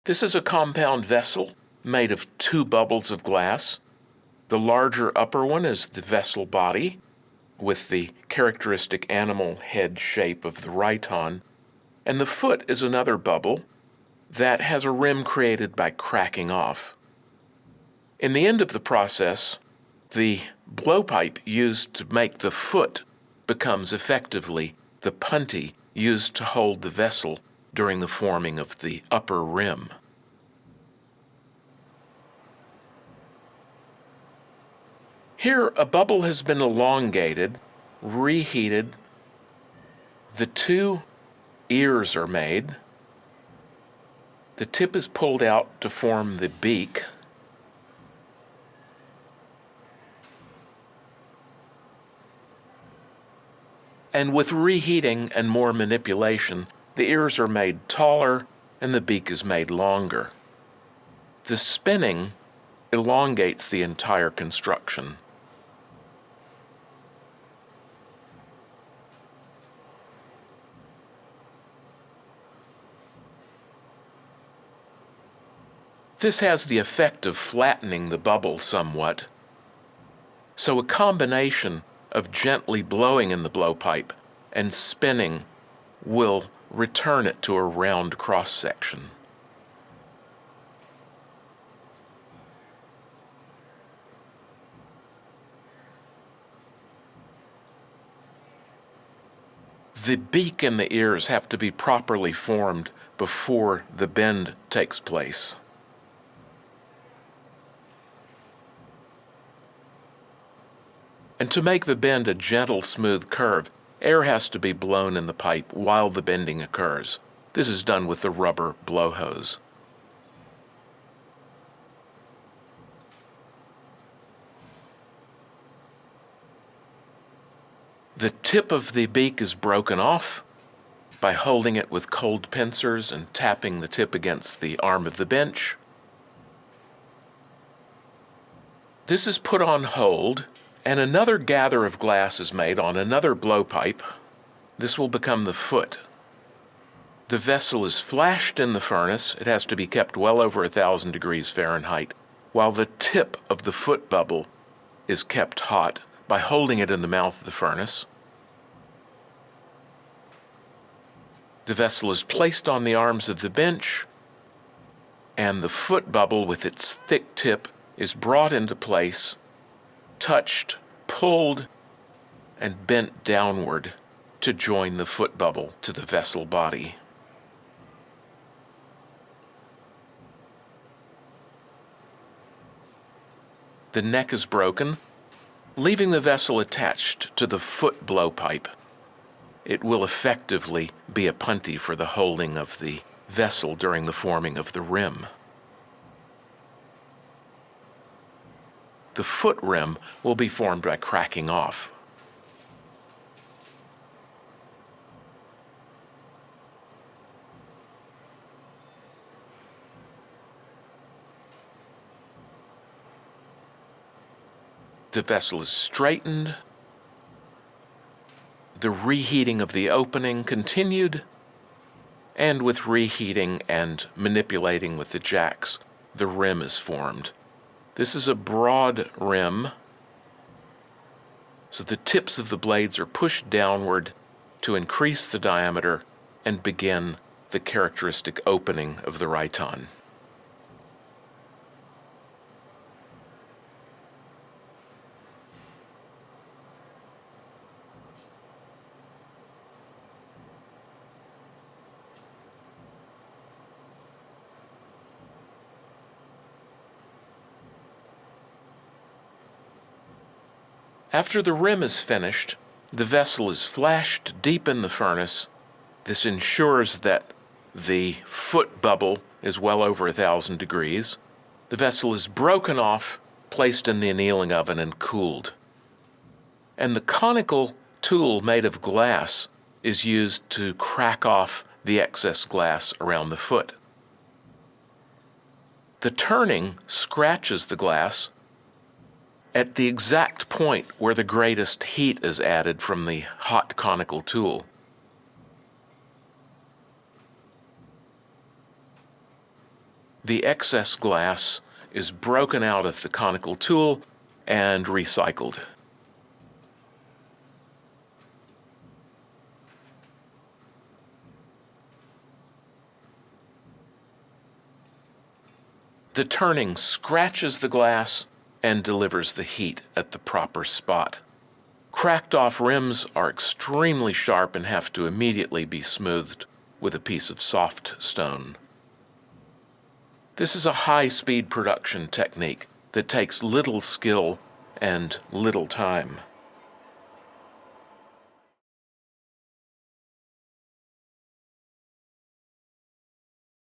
This is a compound vessel made of two bubbles of glass. The larger upper one is the vessel body, with the characteristic animal head shape of the Rhyton, and the foot is another bubble that has a rim created by cracking off. In the end of the process, the blowpipe used to make the foot becomes effectively the punty used to hold the vessel during the forming of the upper rim. Here, a bubble has been elongated, reheated. The two ears are made. The tip is pulled out to form the beak. And with reheating and more manipulation, the ears are made taller and the beak is made longer. The spinning elongates the entire construction. This has the effect of flattening the bubble somewhat. So a combination of gently blowing in the blowpipe and spinning will return it to a round cross-section. The beak and the ears have to be properly formed before the bend takes place. And to make the bend a gentle, smooth curve, air has to be blown in the pipe while the bending occurs. This is done with the rubber blowhose. The tip of the beak is broken off by holding it with cold pincers and tapping the tip against the arm of the bench. This is put on hold, and another gather of glass is made on another blowpipe. This will become the foot. The vessel is flashed in the furnace. It has to be kept well over 1,000 degrees Fahrenheit, while the tip of the foot bubble is kept hot by holding it in the mouth of the furnace. The vessel is placed on the arms of the bench, and the foot bubble with its thick tip is brought into place, touched, pulled, and bent downward to join the foot bubble to the vessel body. The neck is broken, leaving the vessel attached to the foot blowpipe. It will effectively be a punty for the holding of the vessel during the forming of the rim. The foot rim will be formed by cracking off. The vessel is straightened. The reheating of the opening continued, and with reheating and manipulating with the jacks, the rim is formed. This is a broad rim, so the tips of the blades are pushed downward to increase the diameter and begin the characteristic opening of the Rhyton. After the rim is finished, the vessel is flashed deep in the furnace. This ensures that the foot bubble is well over 1,000 degrees. The vessel is broken off, placed in the annealing oven, and cooled. And the conical tool made of glass is used to crack off the excess glass around the foot. The turning scratches the glass at the exact point where the greatest heat is added from the hot conical tool. The excess glass is broken out of the conical tool and recycled. The turning scratches the glass and delivers the heat at the proper spot. Cracked off rims are extremely sharp and have to immediately be smoothed with a piece of soft stone. This is a high-speed production technique that takes little skill and little time.